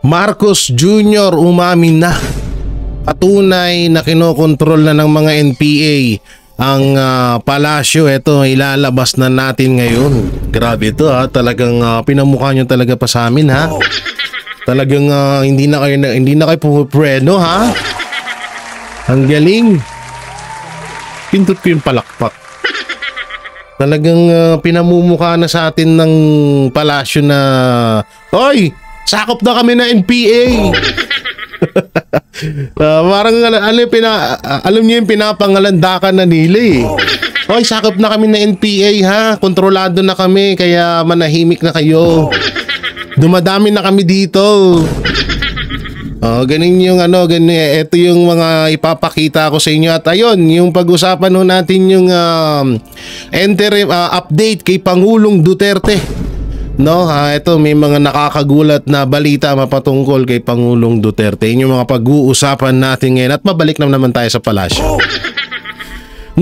Marcos Jr. umamin na. Patunay na kinokontrol na ng mga NPA ang palasyo. Ito, ilalabas na natin ngayon. Grabe ito ha, talagang pinamukha nyo talaga pa sa amin ha. Talagang hindi na kayo pupupreno ha. Ang galing. Pindot ko yung palakpak. Talagang pinamumukha na sa atin ng palasyo na, "Hoy, sakop na kami na NPA." Parang alam niyo yung pinapangalandakan na nila eh. "Hoy, sakop na kami na NPA ha. Kontrolado na kami kaya manahimik na kayo. Dumadami na kami dito." Ganun yung ito yung mga ipapakita ko sa inyo. At ayun, yung pag-usapan natin yung interim update kay Pangulong Duterte. No, ito may mga nakakagulat na balita mapatungkol kay Pangulong Duterte. Yun yung mga pag-uusapan natin ngayon at mabalik naman tayo sa palasyo.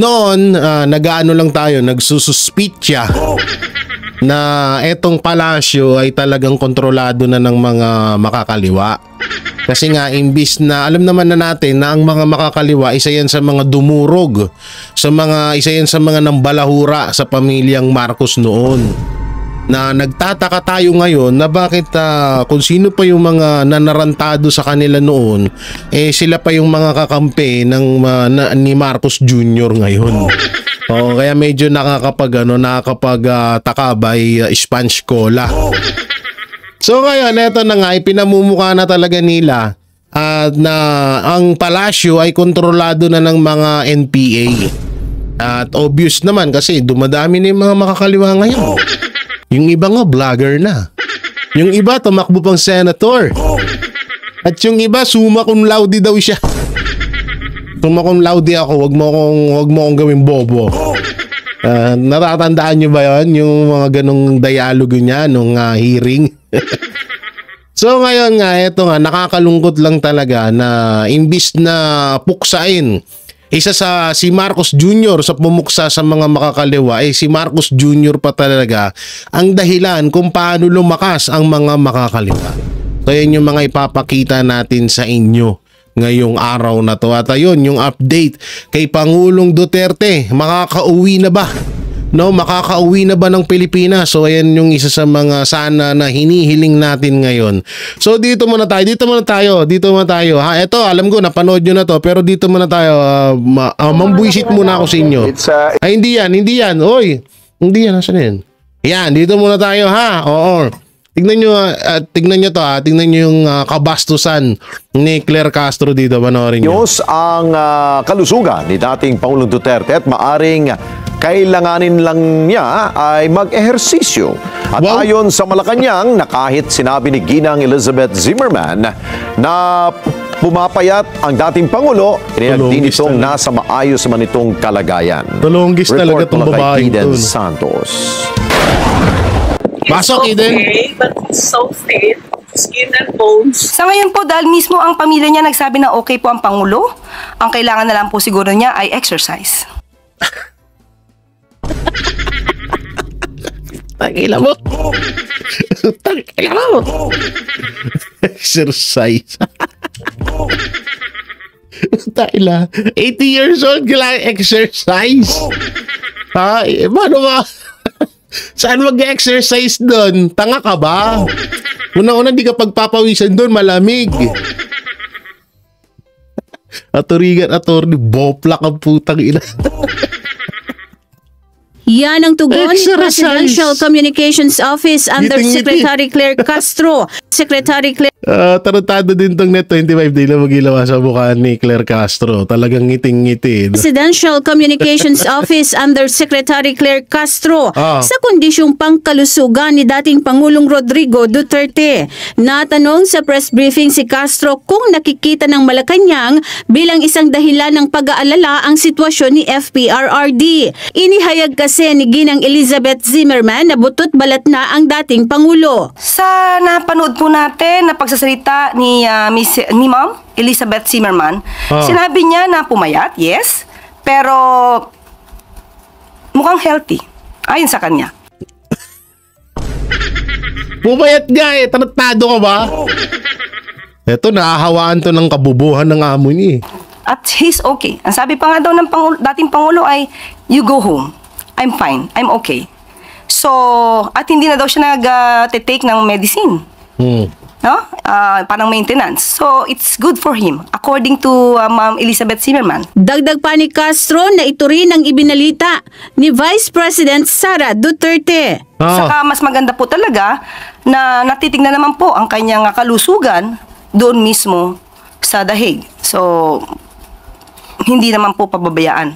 Noon, nag-aano lang tayo, nagsususpitya na etong palasyo ay talagang kontrolado na ng mga makakaliwa. Kasi nga, imbis na alam naman na natin na ang mga makakaliwa, isa yan sa mga dumurog, isa yan sa mga nambalahura sa pamilyang Marcos noon. Na nagtataka tayo ngayon na bakit kung sino pa yung mga nanarantado sa kanila noon, sila pa yung mga kakampi ni Marcos Jr. ngayon. Kaya medyo nakakapag-taka by sponge cola. So ngayon, eto na nga, ipinamumukha na talaga nila na ang palasyo ay kontrolado na ng mga NPA. At obvious naman kasi dumadami na yung mga makakaliwa ngayon. Yung iba nga vlogger na. Yung iba tumakbo pang senator. At yung iba summa cum laude daw siya. Summa cum laude ako, wag mo akong gawing bobo. Natatandaan nyo ba yun? Yung mga ganong dialogo niya nung hearing. So ngayon nga, eto nga, nakakalungkot lang talaga na imbis na puksain si Marcos Jr. sa pumuksa sa mga makakaliwa, si Marcos Jr. pa talaga ang dahilan kung paano lumakas ang mga makakaliwa. So yan yung mga ipapakita natin sa inyo ngayong araw na to. At ayun, yung update kay Pangulong Duterte, makakauwi na ba? No, makakauwi na ba ng Pilipinas? So ayan yung isa sa mga sana na hinihiling natin ngayon. So dito muna tayo. Ha, eto, alam ko napanood nyo na to, pero dito muna tayo. Mambuisit muna ako sa inyo. Ay, hindi yan. Oy, hindi yan. Nasaan yan? Yan, dito muna tayo ha. Oo. Tignan nyo to ha. Tignan nyo yung kabastusan ni Claire Castro dito. Panoorin nyo. Ang kalusugan ni dating Pangulong Duterte at maaring kailanganin lang niya ay mag-ehersisyo. At ayon sa Malacanang, na kahit sinabi ni Ginang Elizabeth Zimmerman na pumapayat ang dating Pangulo, inayag din itong nasa maayos man itong kalagayan. Tulunggis talaga itong babae Eden Santos. Pasok, Eden. Okay, but so fit. Skin and bones. Sa ngayon po, dahil mismo ang pamilya niya nagsabi na okay po ang Pangulo, ang kailangan na lang po siguro niya ay exercise. Tangila mo. Exercise. Tangila. 80 years old, kailangan exercise. Ha? Paano ba? Saan mag-exercise doon? Tanga ka ba? Una-una, di ka pagpapawisan doon, malamig. Aturigan, boplak ang putang ina. Yan ang tugon ni Presidential Communications Office under Secretary Claire Castro. Secretary Claire Tarantado din tong Net25 day na magilawa sa mukha ni Claire Castro. Talagang ngiting-ngiti. Presidential Communications Office under Secretary Claire Castro sa kondisyong pangkalusugan ni dating Pangulong Rodrigo Duterte. Natanong sa press briefing si Castro kung nakikita ng Malacanang bilang isang dahilan ng pag-aalala ang sitwasyon ni FPRRD. Inihayag kasi ni Ginang Elizabeth Zimmerman na butot balat na ang dating Pangulo. Sa napanood po natin na pagsasalita ni Ma'am Elizabeth Zimmerman, sinabi niya na pumayat, yes, pero mukhang healthy, ayon sa kanya. Pumayat nga eh, tarantado ka ba? Eto, naahawaan to ng kabubuhan ng amo niya. At he's okay. Ang sabi pa nga daw ng dating Pangulo ay, you go home. I'm fine. I'm okay. So, at hindi na daw siya nag-take ng medicine. No? Parang maintenance. So, it's good for him, according to Ma'am Elizabeth Zimmerman. Dagdag pa ni Castro na ito rin ang ibinalita ni Vice President Sara Duterte. Saka mas maganda po talaga na natitignan naman po ang kanyang kalusugan doon mismo sa Dahig. So, hindi naman po pababayaan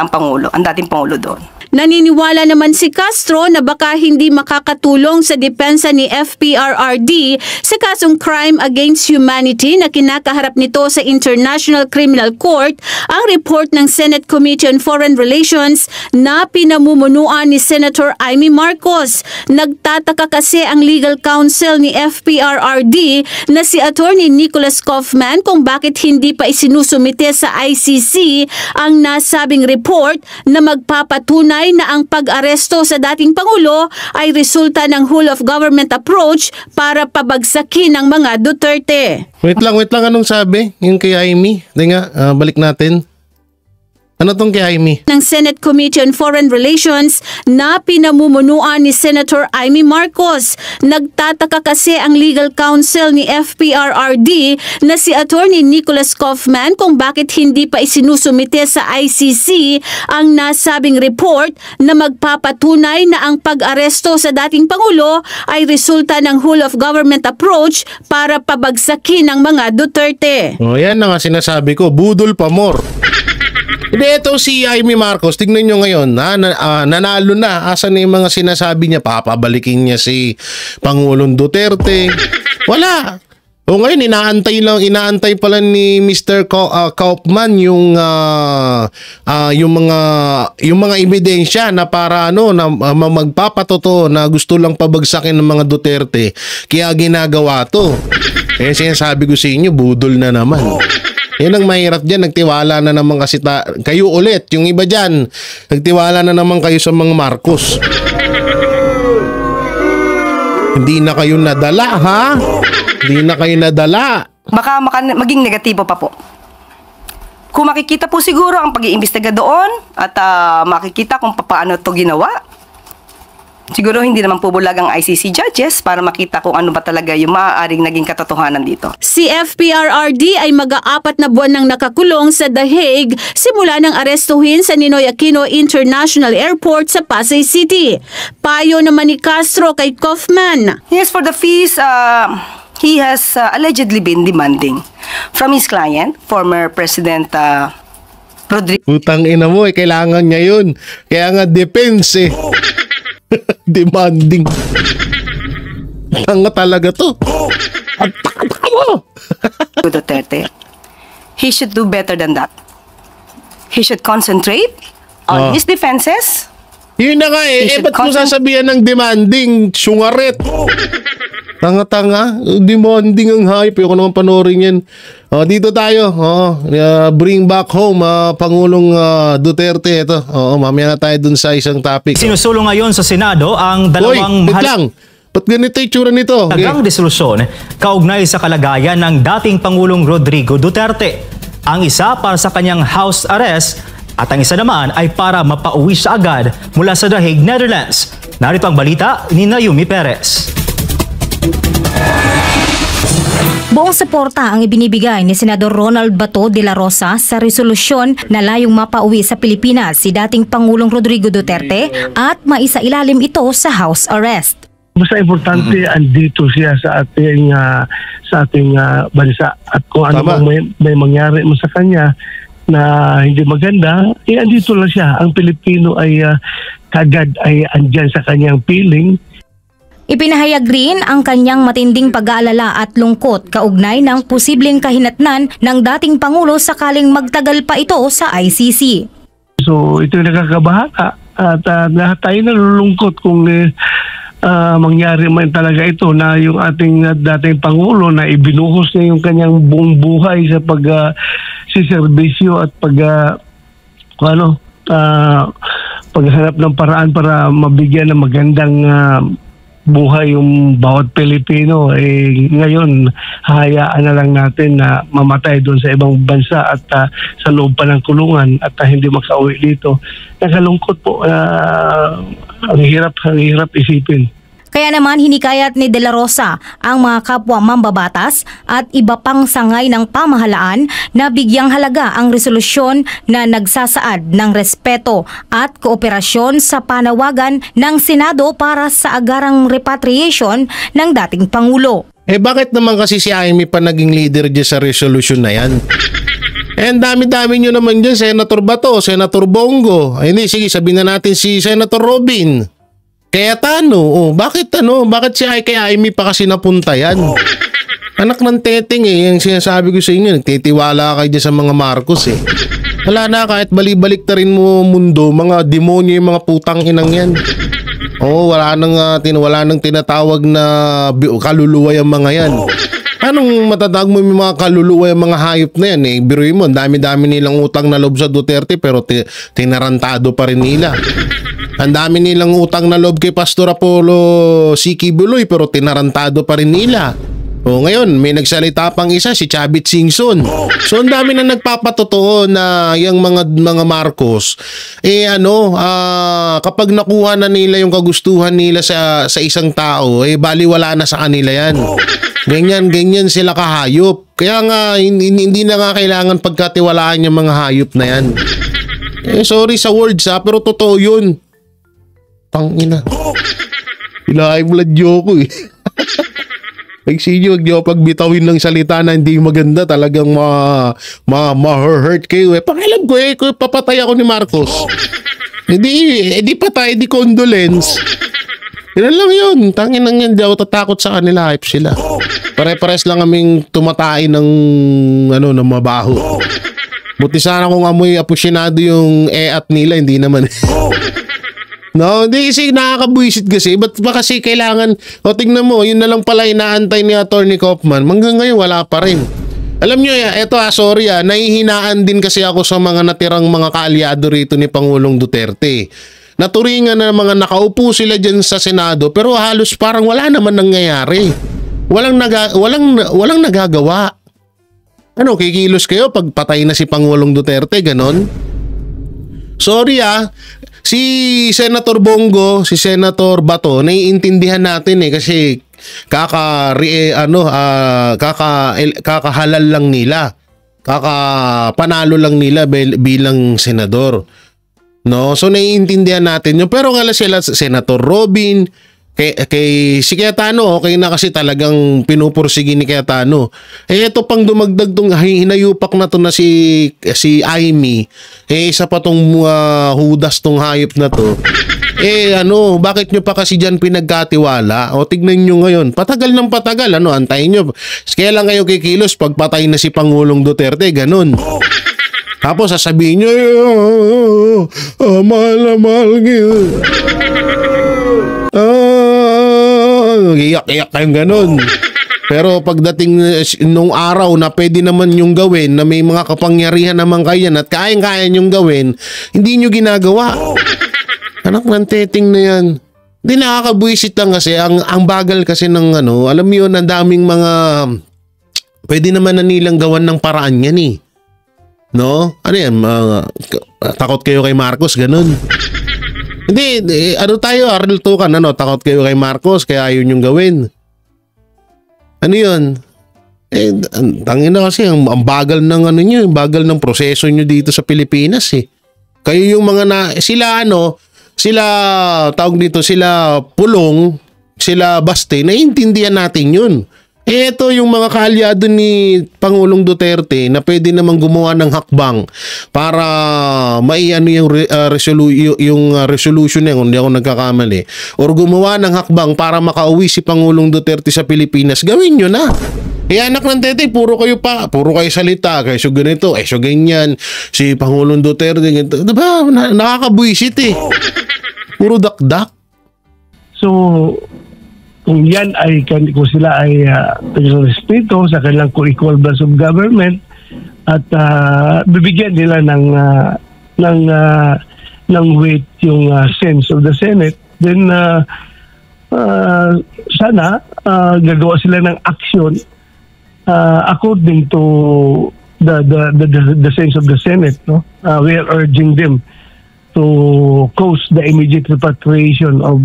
ang Pangulo, ang dating Pangulo doon. Naniniwala naman si Castro na baka hindi makakatulong sa depensa ni FPRRD sa kasong crime against humanity na kinakaharap nito sa International Criminal Court ang report ng Senate Committee on Foreign Relations na pinamumunuan ni Senator Amy Marcos. Nagtataka kasi ang legal counsel ni FPRRD na si Attorney Nicholas Kaufman kung bakit hindi pa isinusumite sa ICC ang nasabing report na magpapatunay na ang pag-aresto sa dating Pangulo ay resulta ng whole of government approach para pabagsakin ang mga Duterte. Wait lang, anong sabi? Yung kay Amy? Hindi nga, balik natin. Ano tong kay Amy? Ng Senate Committee on Foreign Relations na pinamumunuan ni Senator Amy Marcos. Nagtataka kasi ang legal counsel ni FPRRD na si Attorney Nicholas Kaufman kung bakit hindi pa isinusumite sa ICC ang nasabing report na magpapatunay na ang pag-aresto sa dating Pangulo ay resulta ng whole of government approach para pabagsakin ang mga Duterte. O yan na nga sinasabi ko, budol pa more. Hindi, ito si Amy Marcos, tignan nyo ngayon, nanalo na. Asan na yung mga sinasabi niya? Papabalikin niya si Pangulong Duterte. Wala. O ngayon, inaantay pala ni Mr. Kaufman yung mga ebidensya na para na magpapatotoo na gusto lang pabagsakin ng mga Duterte. Kaya ginagawa to. Kaya sinasabi ko sa inyo, budol na naman. Yan ang mahirap dyan, nagtiwala na naman kasi kayo ulit, yung iba dyan, nagtiwala na naman kayo sa mga Marcos. Hindi na kayo nadala, ha? Hindi na kayo nadala. Baka maging negatibo pa po. Kung makikita po siguro ang pag-iimbestiga doon at makikita kung paano ito ginawa, siguro hindi naman po bulag ang ICC judges para makita kung ano ba talaga yung maaaring naging katotohanan dito. Si FPRRD ay mag-aapat na buwan nang nakakulong sa The Hague simula nang arestuhin sa Ninoy Aquino International Airport sa Pasay City. Payo naman ni Castro kay Kaufman. Yes, for the fees, he has allegedly been demanding from his client, former President Rodrigo. Utang ina mo, kailangan niya yun. Kaya nga defense demanding. Ang talaga to. Ang taka mo. Duterte. He should do better than that. He should concentrate on his defenses. Yun na nga ba't mo sasabihan ng demanding? Syungaret. Tanga-tanga. Demanding ang hype. Ayoko naman panoorin yan. Dito tayo. Bring back home Pangulong Duterte. Ito. Mamaya na tayo dun sa isang topic. Sinusulong ngayon sa Senado ang dalawang Ba't ganito yung tsura nito? Tagang resolusyon kaugnay sa kalagayan ng dating Pangulong Rodrigo Duterte. Ang isa para sa kanyang house arrest at ang isa naman ay para mapauwi siya agad mula sa The Hague, Netherlands. Narito ang balita ni Naomi Perez. Buong suporta ang ibinibigay ni Senador Ronald Bato de la Rosa sa resolusyon na layong mapauwi sa Pilipinas si dating Pangulong Rodrigo Duterte at maisailalim ito sa house arrest. Basta importante andito siya sa ating bansa at kung ano bang may mangyari mo sa kanya na hindi maganda, andito lang siya. Ang Pilipino ay kagad ay andyan sa kanyang piling. Ipinahayag rin ang kanyang matinding pag-aalala at lungkot kaugnay ng posibleng kahinatnan ng dating Pangulo sakaling magtagal pa ito sa ICC. So ito yung nakakabahala at lahat tayo nalulungkot kung mangyari man talaga ito na yung ating dating Pangulo na ibinuhos niya yung kanyang buong buhay sa pagsiservisyo at paghanap ng paraan para mabigyan ng magandang buhay yung bawat Pilipino. Ngayon, hahayaan na lang natin na mamatay doon sa ibang bansa at sa loob pa ng kulungan at hindi makauwi dito. Nakalungkot po. Ang hirap isipin. Kaya naman hinikayat ni De La Rosa ang mga kapwa mambabatas at iba pang sangay ng pamahalaan na bigyang halaga ang resolusyon na nagsasaad ng respeto at kooperasyon sa panawagan ng Senado para sa agarang repatriation ng dating Pangulo. Bakit naman kasi si Amy pa naging leader dyan sa resolution na yan? Ang dami-dami nyo naman dyan, Senator Bato, Senator Bongo. Hindi, sige, sabihin na natin si Senator Robin. Kaya bakit si kay Amy pa kasi napunta yan? Anak ng teteng yung sinasabi ko sa inyo, nagtitiwala kayo sa mga Marcos Wala na, kahit balibalik ta rin mo mundo, mga demonyo yung mga putang inang yan. Wala nang tinatawag na kaluluwa yung mga yan. Anong matatawag mo yung mga kaluluwa yung mga hayop na yan Biruin mo, dami-dami nilang utang na loob sa Duterte pero tinarantado pa rin nila. Ang dami nilang utang na loob kay Pastor Apollo Siki Buloy pero tinarantado pa rin nila. Ngayon, may nagsalita pang isa, si Chavit Singson. So, ang dami na nagpapatotoo na yung mga Marcos, kapag nakuha na nila yung kagustuhan nila sa isang tao, baliwala na sa kanila yan. Ganyan sila kahayop. Kaya nga, hindi na nga kailangan pagkatiwalaan yung mga hayop na yan. Sorry sa words pero totoo yun. Tangina. Ilahay mo lang ko Sige, wag niyo pagbitawin ng salita na hindi maganda, talagang ma-hurt kayo Pakialam ko papatay ako ni Marcos. Hindi patay, di condolence. Yan lang yun. Tangin lang yan, di ako tatakot sa kanila, hype sila. Pare-pares lang kaming tumatain ng mabaho. Buti sana kung amoy apusinado yung at nila, hindi naman. No, hindi kasi nakakabwisit kasi. Ba't ba kasi kailangan, tingnan mo, yun na lang pala inaantay ni Atty. Kaufman. Hanggang ngayon wala pa rin. Alam nyo, sorry nahihinaan din kasi ako sa mga natirang mga kaalyado rito ni Pangulong Duterte. Naturingan na mga nakaupo sila dyan sa Senado pero halos parang wala naman nangyayari. Walang nagagawa. Kikilos kayo pag patay na si Pangulong Duterte, ganon? Sorry si Senator Bongo, si Senator Bato, naiintindihan natin kasi kakahalal lang nila. Kakapanalo lang nila bilang senador. No, so naiintindihan natin yun. Pero nga sila Senator Robin, kay si Cayetano, okay na kasi talagang pinupursige ni Cayetano. Ito pang dumagdag tong hinayupak na to na si Amy. Isa pa tong hudas tong hayop na to. Bakit nyo pa kasi dyan pinagkatiwala? Tignan nyo ngayon, patagal ng patagal, antayin nyo. Kaya lang kayo kikilos pag patay na si Pangulong Duterte, ganun. Tapos sasabihin nyo, mahal na mahal iyak kayong ganun. Pero pagdating nung araw na pwede naman yung gawin, na may mga kapangyarihan naman kayo at kayang-kaya nyong gawin, hindi nyo ginagawa. Anak ng teting na yan. Hindi, nakakabwisit lang kasi. Ang bagal kasi ng alam mo yun, ang daming mga pwede naman na nilang gawan ng paraan yan No? Ano yan? Takot kayo kay Marcos, ganun. Hindi, tayo, Arnel Tukan, takot kayo kay Marcos, kaya ayaw niyong gawin. Ano yun? Tangin na kasi, ang bagal ng nyo, bagal ng proseso nyo dito sa Pilipinas Kayo yung mga sila tawag dito, sila Pulong, sila Baste, naiintindihan natin yun. Ito yung mga kaalyado ni Pangulong Duterte na pwede namang gumawa ng hakbang para yung resolution niya, kung hindi ako nagkakamali, or gumawa ng hakbang para makauwi si Pangulong Duterte sa Pilipinas. Gawin nyo na. Anak ng tete, puro kayo salita, kayo ganito, so ganyan, si Pangulong Duterte, ganito. Diba? Nakakabwisit Puro dakdak. So, kung yan kung sila ay respeto sa kanilang co-equal branch of government at bibigyan nila ng weight yung sense of the Senate, then sana gagawa sila ng action according to the sense of the Senate. No, we are urging them to cause the immediate repatriation of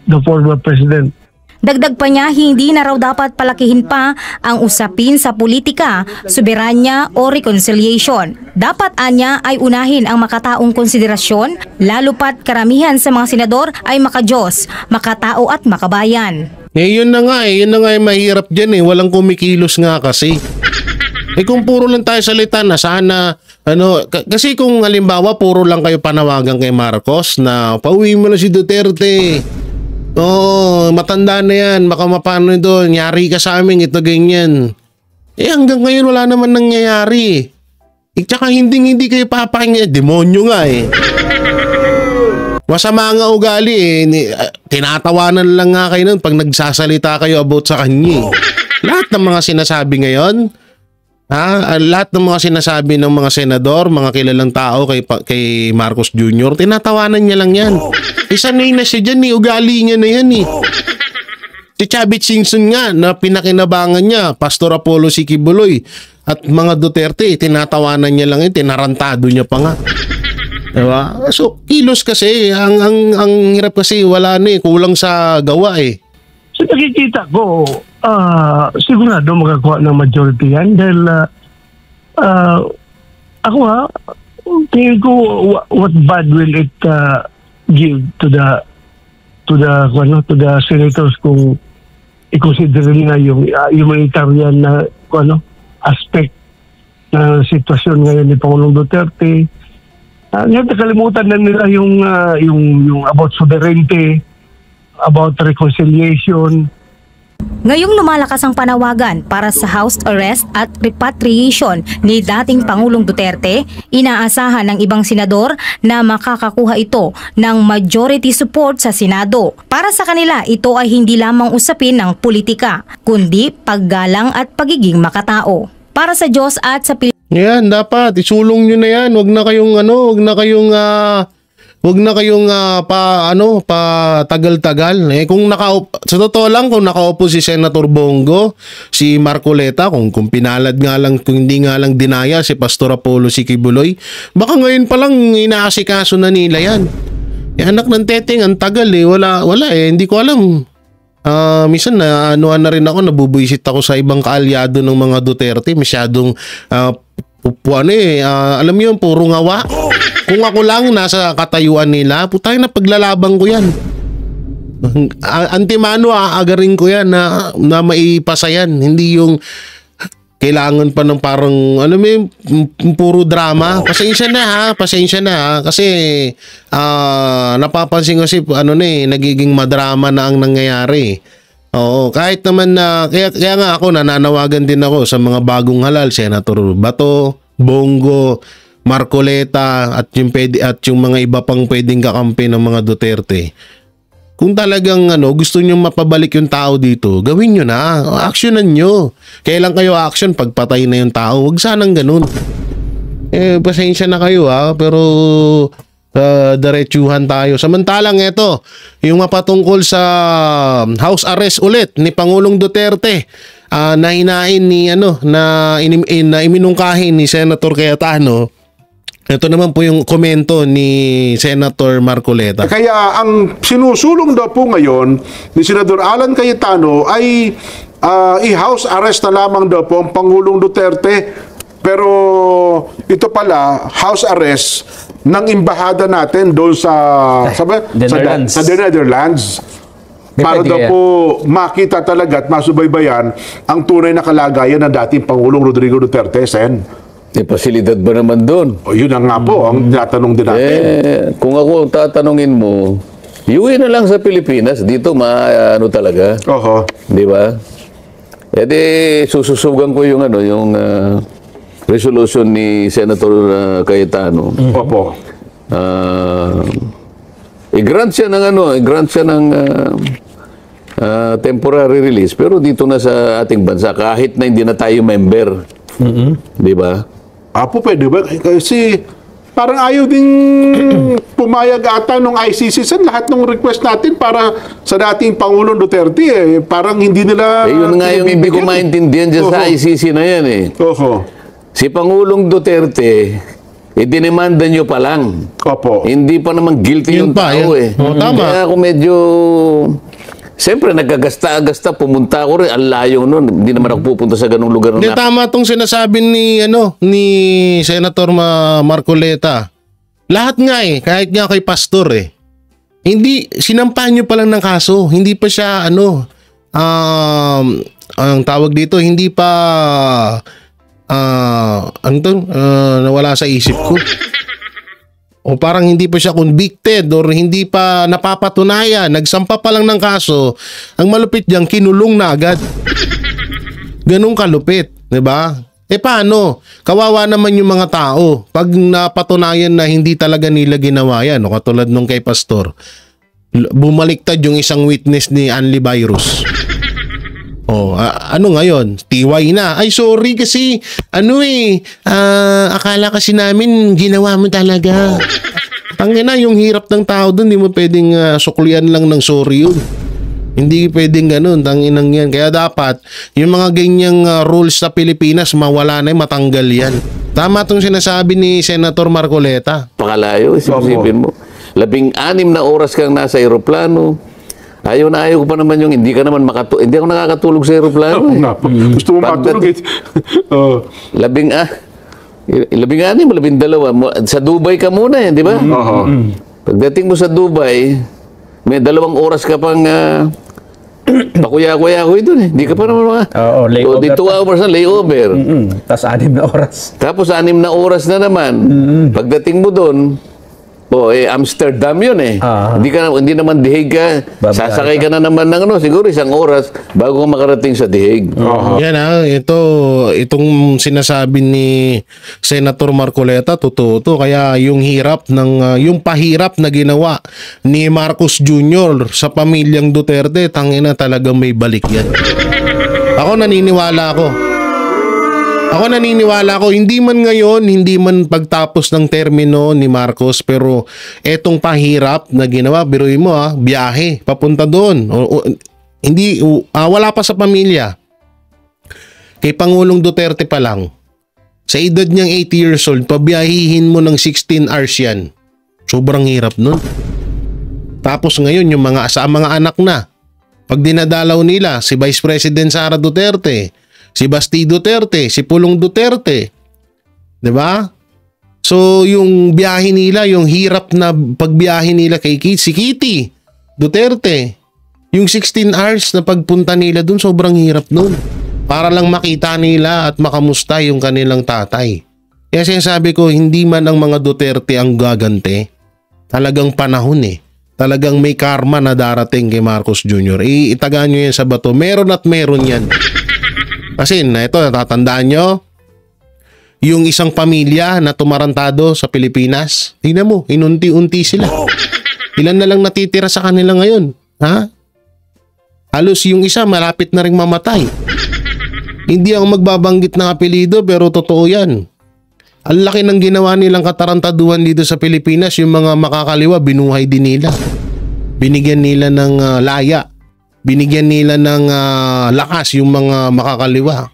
the former president. Dagdag pa niya, hindi na raw dapat palakihin pa ang usapin sa politika, soberanya o reconciliation. Dapat anya ay unahin ang makataong konsiderasyon, lalo pat karamihan sa mga senador ay makadiyos, makatao at makabayan. Yun na nga yung mahirap dyan walang kumikilos nga kasi. Kung puro lang tayo salita na sana, kasi kung halimbawa puro lang kayo panawagan kay Marcos na pauwi mo na si Duterte. Matanda na yan, baka mapano ito, nyari ka sa amin, ito ganyan. Hanggang ngayon wala naman nangyayari. Tsaka hindi kayo papakinggan, demonyo nga Masama nga ugali tinatawanan lang nga kayo nun pag nagsasalita kayo about sa kanya Lahat ng mga sinasabi ngayon, lahat ng mga sinasabi ng mga senador, mga kilalang tao kay Marcos Jr., tinatawanan niya lang yan. Sanay na siya dyan ugali niya na yan Si Chavit Singson nga na pinakinabangan niya, Pastor Apollo Sikibuloy at mga Duterte, tinatawanan niya lang tinarantado niya pa nga. Diba? So kilos kasi, ang hirap kasi wala kulang sa gawa So nakikita ko, sigurado magakuha ng majority yan dahil ako tingin ko what bad will it give to the senators kung i-consider nila yung humanitarian na aspect na sitwasyon ngayon ni Pangulong Duterte. Nakalimutan na nila yung about sovereignty, about reconciliation. Ngayong lumalakas ang panawagan para sa house arrest at repatriation ni dating Pangulong Duterte, inaasahan ng ibang senador na makakakuha ito ng majority support sa Senado. Para sa kanila, ito ay hindi lamang usapin ng politika, kundi paggalang at pagiging makatao. Para sa Diyos at sa Pilipinas. Yan, dapat isulong nyo na yan. Huwag na kayong tagal-tagal. Sa totoo lang, kung nakaupo si Senator Bongo, si Marcoleta, kung pinalad nga lang, kung hindi nga lang dinaya si Pastor Apollo Sikibuloy, baka ngayon pa lang inaasikaso na nila yan. Anak ng teteng, ang tagal wala hindi ko alam. Minsan na rin ako, nabubuisit ako sa ibang kaalyado ng mga Duterte, masyadong alam mo yun, puro ngawa. Kung ako lang nasa katayuan nila, putay na paglalaban ko yan. Antimano aagarin ko yan na maipasa yan. Hindi yung kailangan pa ng parang, alam mo yun, puro drama. Pasensya na kasi napapansin ko nagiging madrama na ang nangyayari. Oo, kahit naman kaya nga ako nananawagan din ako sa mga bagong halal, Senator Bato, Bongo, Marcoleta at yung mga iba pang pwedeng kakampi ng mga Duterte. Kung talagang gusto niyo mapabalik yung tao dito, gawin niyo na, actionan niyo. Kailan kayo action pagpatay na yung tao? Huwag sanang ganun. Pasensya na kayo pero diretsuhan tayo. Samantalang ito, yung mapatungkol sa house arrest ulit ni Pangulong Duterte, na hinain na iminungkahin ni Senator Cayetano. Ito naman po yung komento ni Senator Marcoleta. Kaya ang sinusulong daw po ngayon ni Senador Alan Cayetano ay i-house arrest na lamang daw po ang Pangulong Duterte. Pero ito pala, house arrest ng embahada natin doon sa The Netherlands. Para daw po makita talaga at masubaybayan ang tunay na kalagayan ng dating Pangulong Rodrigo Duterte, Sen. May pasilidad ba naman doon? Yun na nga po ang tatanong din natin. Kung ako tatanungin mo, iuwi na lang sa Pilipinas. Dito talaga. Oho. Di ba? Sususugan ko yung resolution ni Senator Cayetano. Opo. I-grant siya ng temporary release, pero dito na sa ating bansa kahit na hindi na tayo member. Di ba? Pwede ba? Kasi parang ayaw ding pumayag ata nung ICC sa lahat ng request natin para sa dating Pangulong Duterte. Parang hindi nila... yun nga yung hindi ko maintindihan dyan sa ICC na yan eh. Si Pangulong Duterte, dinemanda nyo pa lang. Opo. Hindi pa naman guilty yung tao eh. Tama. Kaya ako medyo... Siyempre, nagkagasta-agasta, pumunta ako rin. Ang layo nun. Hindi naman ako pupunta sa ganung lugar. Hindi, tama itong sinasabi ni Senator Marcoleta. Lahat nga kahit nga kay Pastor Hindi, sinampahan nyo pa lang ng kaso. Hindi pa siya, ang tawag dito, hindi pa, nawala sa isip ko. O parang hindi pa siya convicted or hindi pa napapatunayan, nagsampa pa lang ng kaso, ang malupit diyan kinulong na agad. Ganun kalupit, 'di ba? Paano? Kawawa naman yung mga tao pag napatunayan na hindi talaga nila ginawa yan, o katulad nung kay Pastor. Bumaliktad yung isang witness ni Anli Virus. Ano ngayon? TY na. Ay, sorry kasi, akala kasi namin ginawa mo talaga. Tangina, yung hirap ng tao dun, hindi mo pwedeng suklian lang ng sorry yun. Hindi pwedeng ganun, tanginang yan. Kaya dapat, yung mga ganyang rules sa Pilipinas, mawala na, matanggal yan. Tama itong sinasabi ni Senator Marcoleta. Pakalayo, isipin mo. 16 na oras kang nasa aeroplano. Ayaw ko pa naman yung hindi ako nakakatulog sa aeroplano. Gusto mo matulog sa Dubai ka muna di ba? Pagdating mo sa Dubai, may 2 oras ka pang pakuya-kuya ko ito Hindi ka pa naman layover. 2 hours na layover. Tapos 6 na oras. Tapos 6 na oras na naman. Pagdating mo doon, Amsterdam yun Hindi naman dihig ka. Sasakay ka na naman ng siguro 1 oras bago ka makarating sa dihig. Yan itong sinasabi ni Senator Marcoleta, totoo to. Kaya yung pahirap na ginawa ni Marcos Jr. sa pamilyang Duterte, tangina talagang may balik yan. Ako naniniwala ko, hindi man ngayon, hindi man pagtapos ng termino ni Marcos, pero etong pahirap na ginawa, biruin mo biyahe, papunta doon. Wala pa sa pamilya. Kay Pangulong Duterte pa lang, sa edad niyang 80 years old, pabiyahihin mo ng 16 hours yan. Sobrang hirap nun. Tapos ngayon, yung mga anak na, pag dinadalaw nila, si Vice President Sara Duterte, si Basti Duterte, si Pulong Duterte. 'Di ba? So yung biyahe nila, yung hirap na pagbiyahe nila kay si Kitty Duterte, yung 16 hours na pagpunta nila dun, sobrang hirap nun. Para lang makita nila at makamusta yung kanilang tatay. Kaya sinasabi ko, hindi man ang mga Duterte ang gagante. Talagang panahon Talagang may karma na darating kay Marcos Jr. Itagaan nyo yan sa bato. Meron at meron yan. Kasi natatandaan nyo, yung isang pamilya na tumarantado sa Pilipinas, tingnan mo, inunti-unti sila. Ilan na lang natitira sa kanila ngayon? Halos yung isa malapit na ring mamatay. Hindi ako magbabanggit ng apelido pero totoo yan. Ang laki ng ginawa nilang katarantaduhan dito sa Pilipinas, yung mga makakaliwa, binuhay din nila. Binigyan nila ng laya. Binigyan nila ng lakas yung mga makakaliwa.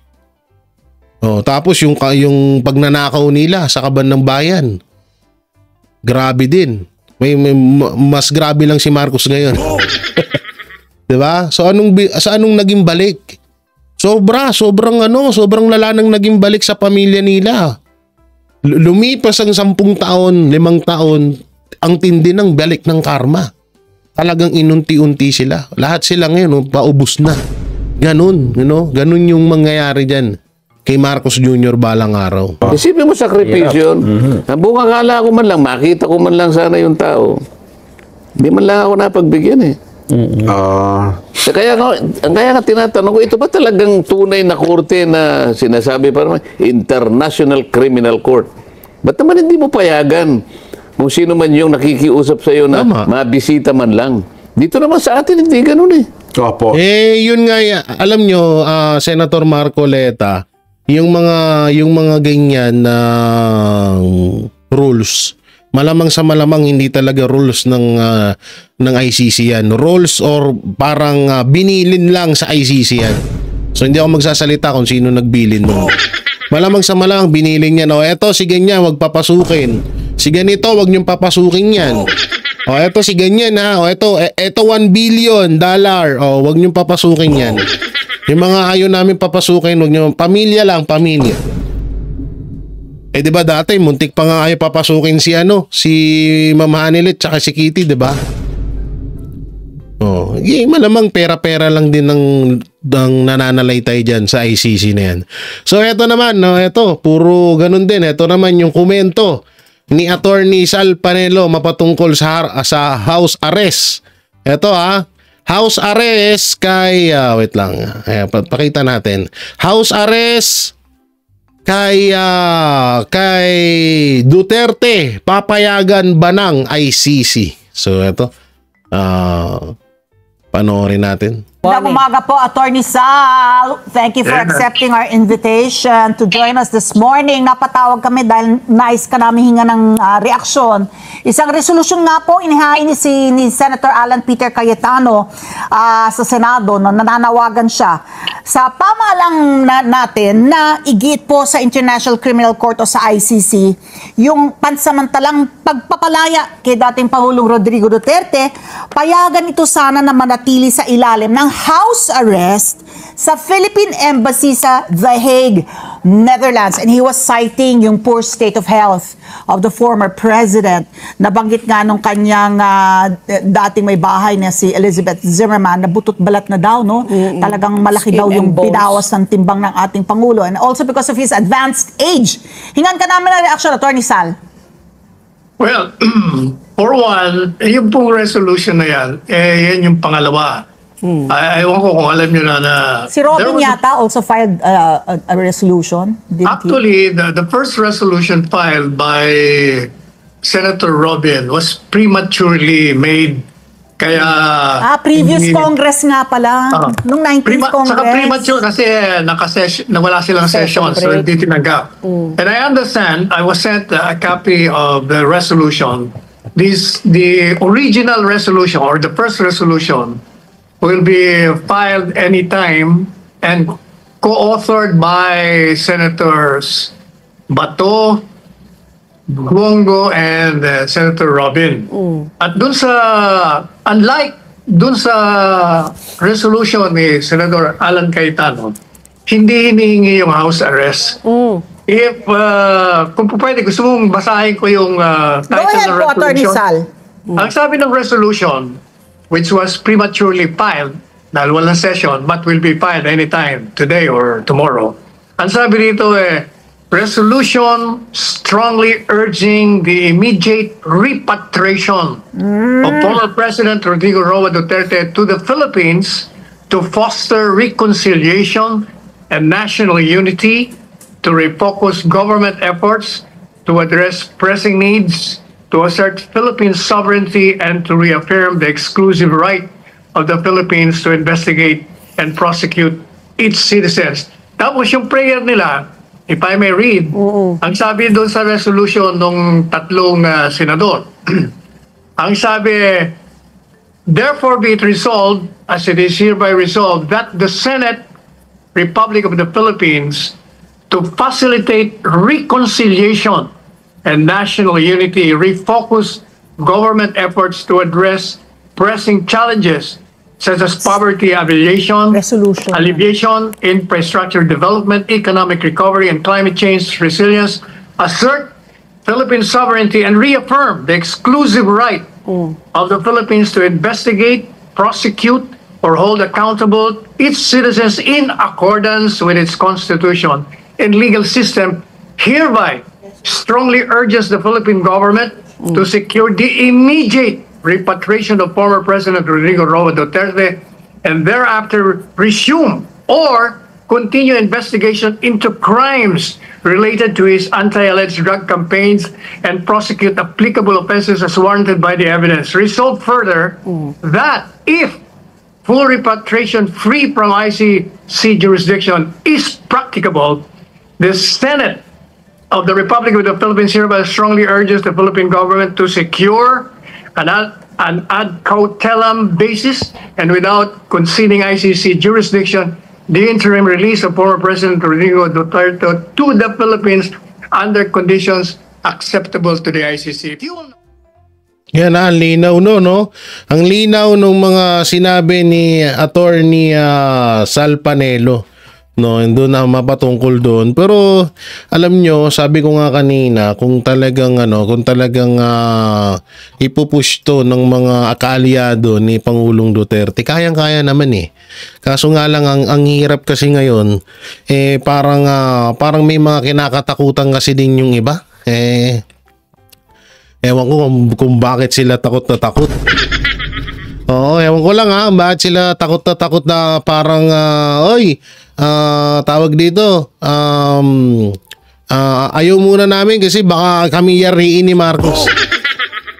Tapos yung pagnanakaw nila sa kaban ng bayan. Grabe din. May mas grabe lang si Marcos ngayon. 'Di ba? So anong naging balik? Sobrang lala nang naging balik sa pamilya nila. Lumipas ang 10 taon, 5 taon, ang tindi ng balik ng karma. Talagang inunti-unti sila. Lahat sila ngayon, paubos na. Ganun, ganun yung mangyayari dyan kay Marcos Jr. balang araw. Isipin mo sakripisyo. Buong akala ko man lang, makita ko man lang sana yung tao. Hindi man lang ako napagbigyan Kaya nga tinatanong ko, ito ba talagang tunay na korte na sinasabi pa naman, International Criminal Court? Ba't naman hindi mo payagan kung sino man yung nakikiusap sa iyo na mabisita man lang? Dito naman sa atin, hindi ganun Opo. Yun nga, alam nyo, Senator Marcoleta, yung mga ganyan na rules. Malamang sa malamang hindi talaga rules ng ICC yan. Rules or parang binilin lang sa ICC yan. So hindi ako magsasalita kung sino nagbilin mo. Malamang sa malamang binilin yan. O eto si ganyan, wag papasukin. Si ganito, wag niyong papasukin yan. O eto si ganyan ha. O eto $1 billion. O wag niyong papasukin yan. Yung mga ayaw namin papasukin, wag niyo, pamilya lang, pamilya. Eh di ba dati muntik pa nga ayaw papasukin si Ma'am Hanilet tsaka si Kitty, di ba? Oh, malamang pera-pera lang din ng nananalaytay diyan sa ICC na yan. So eto naman, eto puro ganun din. Eto naman yung komento ni Attorney Sal Panelo mapatungkol sa house arrest. Eto house arrest kay wait lang. Pakita natin. House arrest kay Duterte, papayagan ba ng ICC? So ito panoorin natin. Magandang umaga po, Attorney Sal. Thank you for accepting our invitation to join us this morning. Napatawag kami dahil nais ka namin hinga ng reaksyon. Isang resolusyon nga po inihain ni Senator Alan Peter Cayetano sa Senado. Nananawagan siya sa pamahalang natin na igit po sa International Criminal Court o sa ICC yung pansamantalang pagpapalaya kay dating Pangulong Rodrigo Duterte. Payagan ito sana na manatili sa ilalim ng house arrest sa Philippine Embassy sa The Hague, Netherlands. And he was citing yung poor state of health of the former president. Nabanggit nga nung kanyang dating may bahay na si Elizabeth Zimmerman na butot balat na daw, no? Talagang malaki daw yung binawas ng timbang ng ating Pangulo. And also because of his advanced age. Hingan ka namin na reaction, Attorney Sal. Well, for one, yung pong resolution na yan, yan yung pangalawa. Ewan ko kung alam nyo na si Robin yata also filed a resolution. Actually, the first resolution filed by Senator Robin was prematurely made. Kaya previous Congress nga pala. Nung 19th Congress. Saka premature kasi nawala silang session, so hindi tinanggap. And I understand, I was sent a copy of the resolution. The original resolution or the first resolution will be filed anytime and co-authored by Senators Bato, Bongo, and Senator Robin. At unlike dun sa resolution ni Senator Alan Cayetano, hindi hinihingi yung house arrest. If, kung pwede, gusto mong basahin ko yung title ng resolution. Ang sabi ng resolution, which was prematurely filed, dahil walang session, but will be filed anytime, today or tomorrow. Ang sabi dito resolution strongly urging the immediate repatriation of former President Rodrigo Roa Duterte to the Philippines to foster reconciliation and national unity, to refocus government efforts to address pressing needs, to assert Philippine sovereignty, and to reaffirm the exclusive right of the Philippines to investigate and prosecute its citizens. Tapos yung prayer nila, if I may read, ang sabi doon sa resolution ng tatlong senador, ang sabi, therefore be it resolved, as it is hereby resolved, that the Senate, Republic of the Philippines, to facilitate reconciliation and national unity, refocus government efforts to address pressing challenges such as poverty alleviation, infrastructure development, economic recovery, and climate change resilience, assert Philippine sovereignty, and reaffirm the exclusive right of the Philippines to investigate, prosecute, or hold accountable its citizens in accordance with its constitution and legal system, hereby strongly urges the Philippine government to secure the immediate repatriation of former President Rodrigo Roa Duterte and thereafter resume or continue investigation into crimes related to his anti-alleged drug campaigns and prosecute applicable offenses as warranted by the evidence. Resolve further that if full repatriation free from ICC jurisdiction is practicable, the Senate of the Republic of the Philippines hereby strongly urges the Philippine government to secure an ad cautelam basis and without conceding ICC jurisdiction the interim release of former President Rodrigo Duterte to the Philippines under conditions acceptable to the ICC. Yan ang linaw no? Ang linaw ng mga sinabi ni Attorney Sal Panelo. No, doon na mapatungkol doon. Pero alam nyo, sabi ko nga kanina, kung talagang ipupush to ng mga kaalyado ni Pangulong Duterte, kayang-kaya naman eh. Kaso nga lang ang hirap kasi ngayon, parang may mga kinakatakutan kasi din yung iba. Ewan ko kung bakit sila takot na takot. Oo, ewan ko lang bakit sila takot na parang tawag dito, ayaw muna namin kasi baka kami yariin ni Marcos.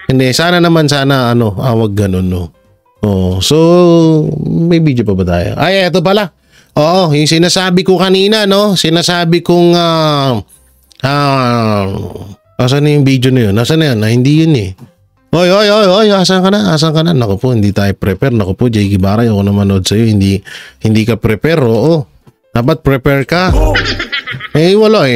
Hindi, sana wag ganun, no. Oh, so may video pa ba tayo? Ay, eto pala. Oo, yung sinasabi ko kanina, no? Sinasabi kong asan na yung video na yun? Nasaan na yan? Hindi yun eh. Oy, asan ka na? Naku po, hindi tayo prepare. Naku po, Jay Guevara, ako na manood sa'yo. Hindi ka prepare, oo. Dapat prepare ka. Wala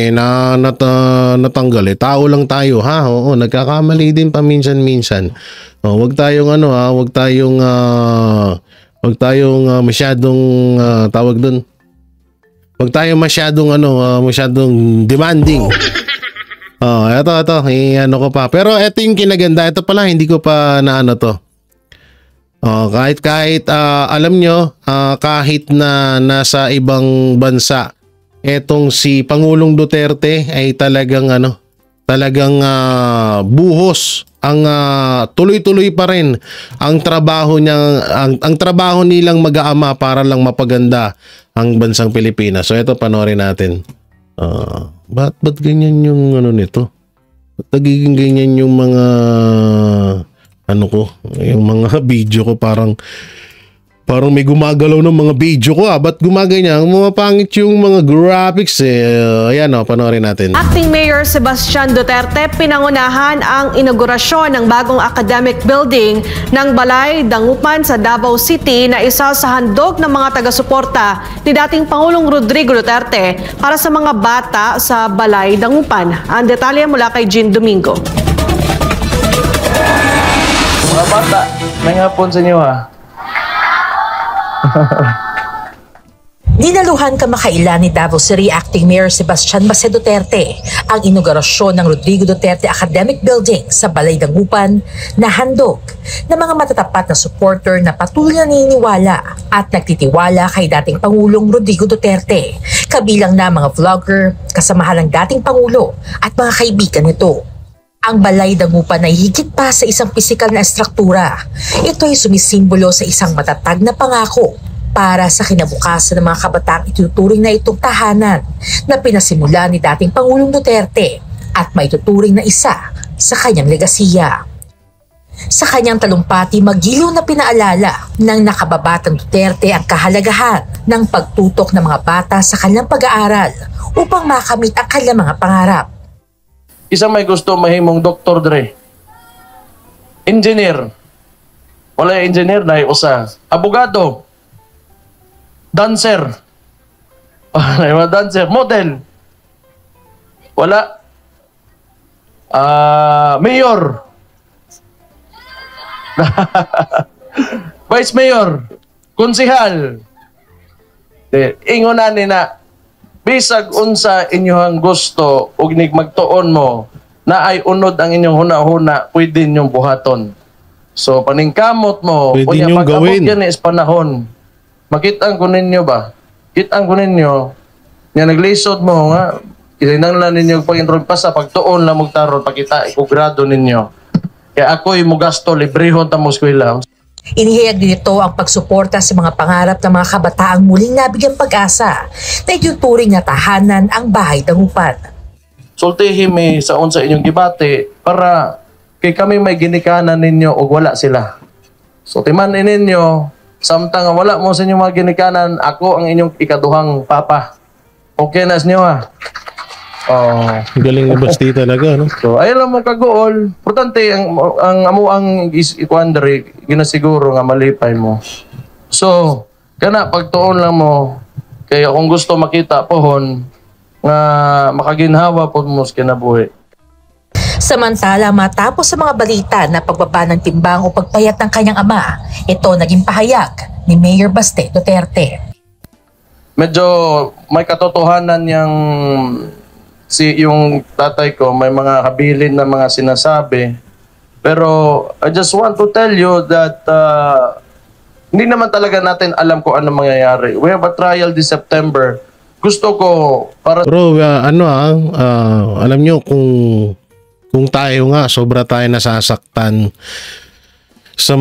natanggal eh. Tao lang tayo, ha? Oo, nagkakamali din pa minsan-minsan. Oh, wag tayong masyadong tawag doon. Wag tayong masyadong demanding. Oh, eto, ko pa. Pero eto yung kinaganda. Ito pala, hindi ko pa to. Oh, kahit alam nyo, kahit na nasa ibang bansa, etong si Pangulong Duterte ay talagang buhos ang tuloy-tuloy pa rin ang trabaho niya, ang trabaho nilang mag-aama para lang mapaganda ang bansang Pilipinas. So ito, panoorin natin. Ba't ganyan yung nito? Ba't nagiging ganyan yung mga yung mga video ko, parang may gumagalaw ng mga video ko. Ba't gumaganyan? Mapangit yung mga graphics eh. Ayan panoorin natin. Acting Mayor Sebastian Duterte pinangunahan ang inaugurasyon ng bagong academic building ng Balay Dangupan sa Davao City na isa sa handog ng mga taga-suporta ni dating Pangulong Rodrigo Duterte para sa mga bata sa Balay Dangupan. Ang detalye mula kay Jean Domingo. Mga bata, may hapon sa inyo ha. Dinaluhan kamakailan ni Davao City Acting Mayor Sebastian Base Duterte ang inaugurasyon ng Rodrigo Duterte Academic Building sa Balay Dangupan na handog ng mga matatapat na supporter na patuloy na naniniwala at nagtitiwala kay dating Pangulong Rodrigo Duterte, kabilang na mga vlogger, kasamahan ng dating Pangulo at mga kaibigan nito. Ang Balay Dangupan ay higit pa sa isang pisikal na estruktura. Ito ay sumisimbolo sa isang matatag na pangako para sa kinabukasan ng mga kabataang ituturing na itong tahanan na pinasimula ni dating Pangulong Duterte at maituturing na isa sa kanyang legasiya. Sa kanyang talumpati, magiliw na pinaalala ng nakababatang Duterte ang kahalagahan ng pagtutok ng mga bata sa kanilang pag-aaral upang makamit ang kanilang mga pangarap. Isa may gusto mahimong Dr. Dre. Engineer. Wala engineer dahil usa. Abogado. Dancer. Dancer. Model. Wala. Mayor. Vice Mayor. Konsehal. Ingon na bisag unsa inyohang gusto ug magtuon mo na ay unod ang inyong huna-huna, pwede ninyong buhaton. So paningkamot mo, pwede kunya pag-abot gawin. yan is panahon. Makitaan ko ninyo ba? Kitaan ko ninyo, nga naglisod mo nga, kinanglan ninyo pag-enroll pa sa pagtuon na magtaron, pakita ikugrado ninyo. Kaya ako'y mugasto, librehon tamong eskwela. Inihayag din ito ang pagsuporta sa mga pangarap ng mga kabataang muling nabigyang pag-asa na ituturing na tahanan ang Bahay Dangupan. Sultihim sa unsa inyong gibate para kay kami may ginikanan ninyo o wala sila. So timanin ninyo, samtang wala mo sa inyong mga ginikanan, ako ang inyong ikaduhang papa. Okay na sa inyo ha? Galing ni Basti talaga, no? So, ayun lang mo kagool. Importante, ang ikuandari, ginasiguro nga malipay mo. So, kana pagtuon lang mo, kaya kung gusto makita pohon, nga makaginhawa po mo sa kinabuhi. Samantala, matapos sa mga balita na pagbaba ng timbang o pagpayat ng kanyang ama, ito naging pahayag ni Mayor Baste Duterte. Medyo may katotohanan yung tatay ko, may mga habilin na mga sinasabi. Pero I just want to tell you that hindi naman talaga natin alam kung ano mangyayari. We have a trial this September. Gusto ko para... Bro, alam nyo kung tayo nga, sobra tayo nasasaktan sa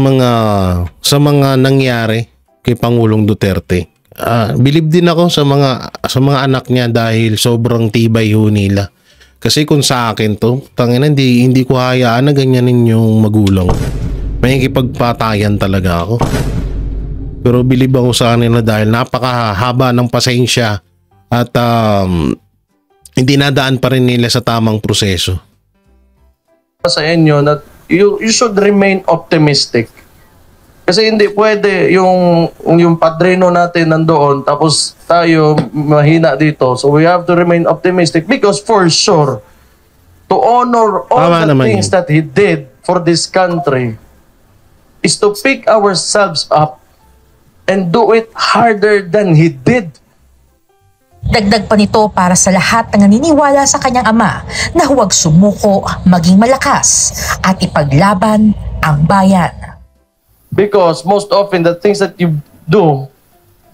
mga nangyari kay Pangulong Duterte. Believe din ako sa mga anak niya dahil sobrang tibay ho nila. Kasi kung sa akin to, tangina, hindi ko hayaan na ganyanin yung magulang. May kipagpatayan talaga ako. Pero believe ako sa kanila dahil napakahaba ng pasensya at hindi nadaan pa rin nila sa tamang proseso. Sa inyo that you should remain optimistic. Kasi hindi pwede yung padrino natin nandoon tapos tayo mahina dito. So we have to remain optimistic because for sure to honor all the things that he did for this country is to pick ourselves up and do it harder than he did. Dagdag pa nito para sa lahat ng naniniwala sa kanyang ama na huwag sumuko, maging malakas at ipaglaban ang bayan. Because most often the things that you do,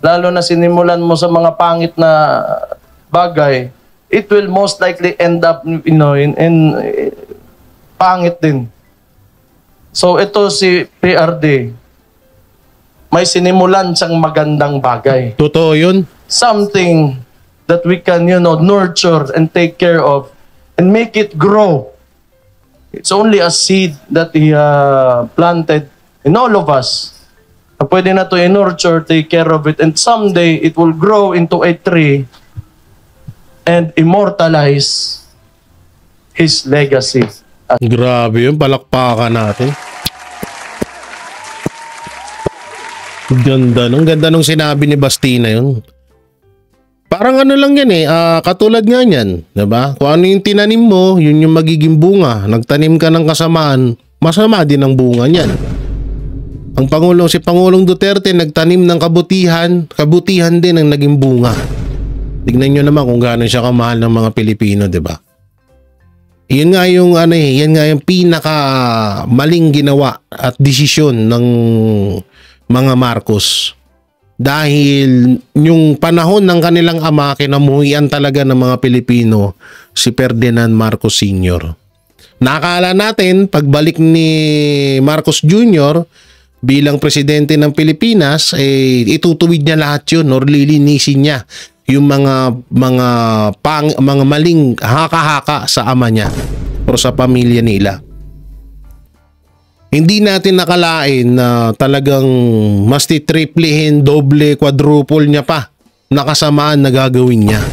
lalo na sinimulan mo sa mga pangit na bagay, it will most likely end up in pangit din. So ito si PRD, may sinimulan siyang magandang bagay. Totoo yun. Something that we can, nurture and take care of and make it grow. It's only a seed that he planted in all of us. Na pwede na to i-nurture, take care of it, and someday it will grow into a tree and immortalize his legacy. Grabe yun, palakpakan natin. Ganda nung sinabi ni Bastina yun. Parang ano lang yan katulad nga yan, diba? Kung ano yung tinanim mo, yun yung magiging bunga. Nagtanim ka ng kasamaan, masama din ang bunga niyan. Si Pangulong Duterte nagtanim ng kabutihan din ang naging bunga. Tignan nyo naman kung gaano siya kamahal ng mga Pilipino, diba? Yan nga yung pinaka maling ginawa at desisyon ng mga Marcos. Dahil yung panahon ng kanilang ama, kinamuhian talaga ng mga Pilipino si Ferdinand Marcos Sr. Nakakala natin, pagbalik ni Marcos Jr. bilang presidente ng Pilipinas, itutuwid niya lahat yun or lilinisin niya yung mga maling haka-haka sa ama niya o sa pamilya nila. Hindi natin nakalain na talagang mas titriplihin, doble, quadruple niya pa na kasamaan na gagawin niya.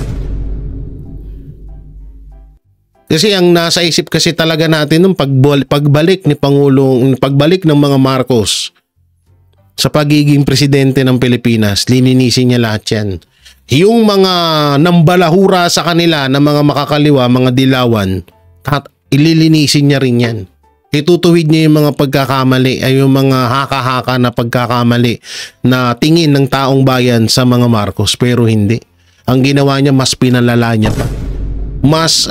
Kasi ang nasa isip kasi talaga natin nung pagbalik ng mga Marcos sa pagiging presidente ng Pilipinas, lininisin niya lahat yan. Yung mga nambalahura sa kanila na mga makakaliwa, mga dilawan, ililinisin niya rin yan. Itutuwid niya yung mga pagkakamali ay yung mga haka-haka na pagkakamali na tingin ng taong bayan sa mga Marcos, pero hindi. Ang ginawa niya, mas pinalala niya pa. Mas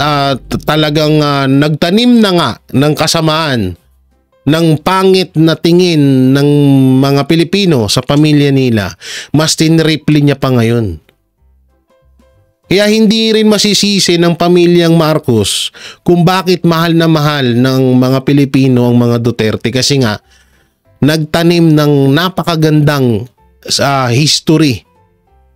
talagang nagtanim na nga ng kasamaan ng pangit na tingin ng mga Pilipino sa pamilya nila. Mas tinripli niya pa ngayon. Kaya hindi rin masisisi ng pamilyang Marcos kung bakit mahal na mahal ng mga Pilipino ang mga Duterte, kasi nga nagtanim ng napakagandang history.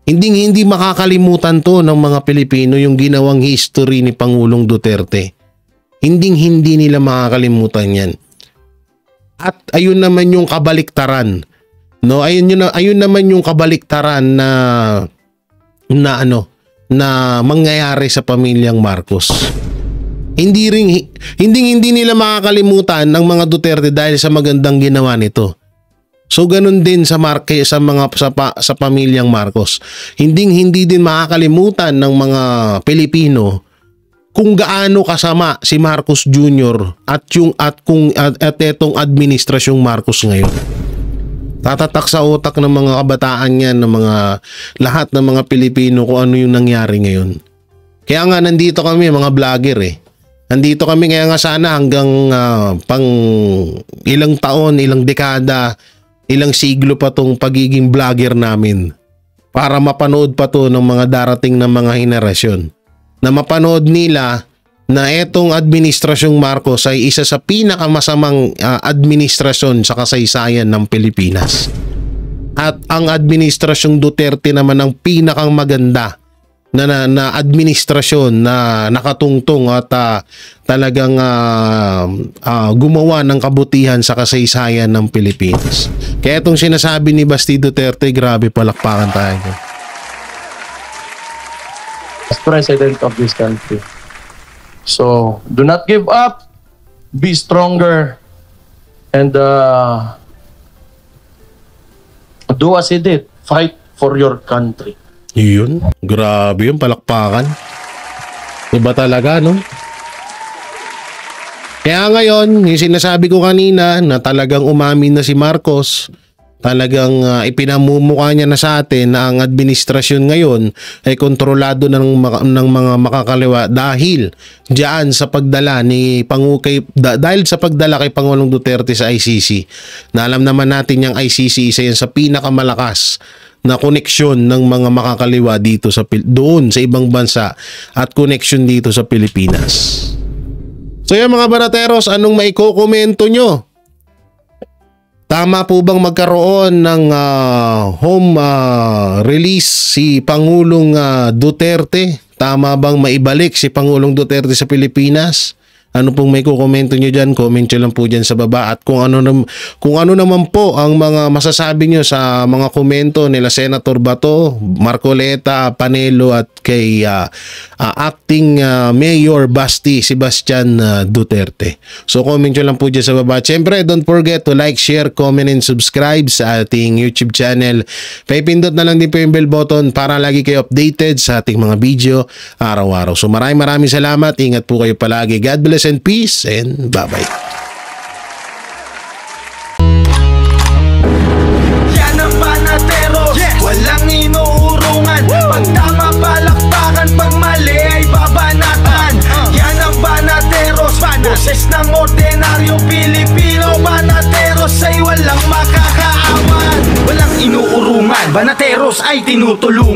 Hindi makakalimutan to ng mga Pilipino yung ginawang history ni Pangulong Duterte. Hindi nila makakalimutan yan. At ayun naman yung kabaliktaran. No, ayun naman yung kabaliktaran na na mangyayari sa pamilyang Marcos. Hindi nila makakalimutan ng mga Duterte dahil sa magandang ginawa nito. So ganun din sa pamilyang Marcos. Hindi din makakalimutan ng mga Pilipino kung gaano kasama si Marcos Jr. at etong administrasyong Marcos ngayon. Tatatak sa utak ng mga kabataan yan, ng mga lahat ng mga Pilipino kung ano yung nangyari ngayon. Kaya nga nandito kami mga vlogger eh. Nandito kami kaya nga sana hanggang pang ilang taon, ilang dekada, ilang siglo pa tong pagiging vlogger namin para mapanood pa to ng mga darating na mga henerasyon. Na mapanood nila na etong administrasyong Marcos ay isa sa pinakamasamang administrasyon sa kasaysayan ng Pilipinas. At ang administrasyong Duterte naman ang pinakang maganda na administrasyon na nakatungtong at talagang gumawa ng kabutihan sa kasaysayan ng Pilipinas. Kaya itong sinasabi ni Basti Duterte, grabe, palakpakan tayo. As president of this country. So, do not give up, be stronger, and do as he did, fight for your country. Yun, grabe yung palakpakan. Iba talaga, no? Kaya ngayon, yung sinasabi ko kanina na talagang umamin na si Marcos, talagang ipinamumukha niya na sa atin na ang administrasyon ngayon ay kontrolado ng mga makakaliwa dahil diyan sa pagdala dahil sa pagdala kay Pangulong Duterte sa ICC. Na alam naman natin yung ICC isa yan sa pinakamalakas na koneksyon ng mga makakaliwa dito doon sa ibang bansa at koneksyon dito sa Pilipinas. So yan mga barateros, anong maikokomento nyo? Tama po bang magkaroon ng home release si Pangulong Duterte? Tama bang maibalik si Pangulong Duterte sa Pilipinas? Ano pong may kukomento nyo dyan? Comment nyo lang po dyan sa baba. At kung ano naman po ang mga masasabi nyo sa mga komento nila Senator Bato, Marcoleta, Panelo at kay Acting Mayor Basti Sebastian Duterte. So comment nyo lang po dyan sa baba. Siyempre, don't forget to like, share, comment, and subscribe sa ating YouTube channel. Paipindot na lang din po yung bell button para lagi kayo updated sa ating mga video araw-araw. So maraming salamat. Ingat po kayo palagi. God bless and peace and bye-bye. Yan ang Banateros, walang inuurungan. Pag tama palakpakan, pag mali ay babanatan. Yan ang Banateros, boses ng ordinaryong Pilipino. Banateros ay walang makakaawan, walang inuurungan. Banateros ay tinutulungan.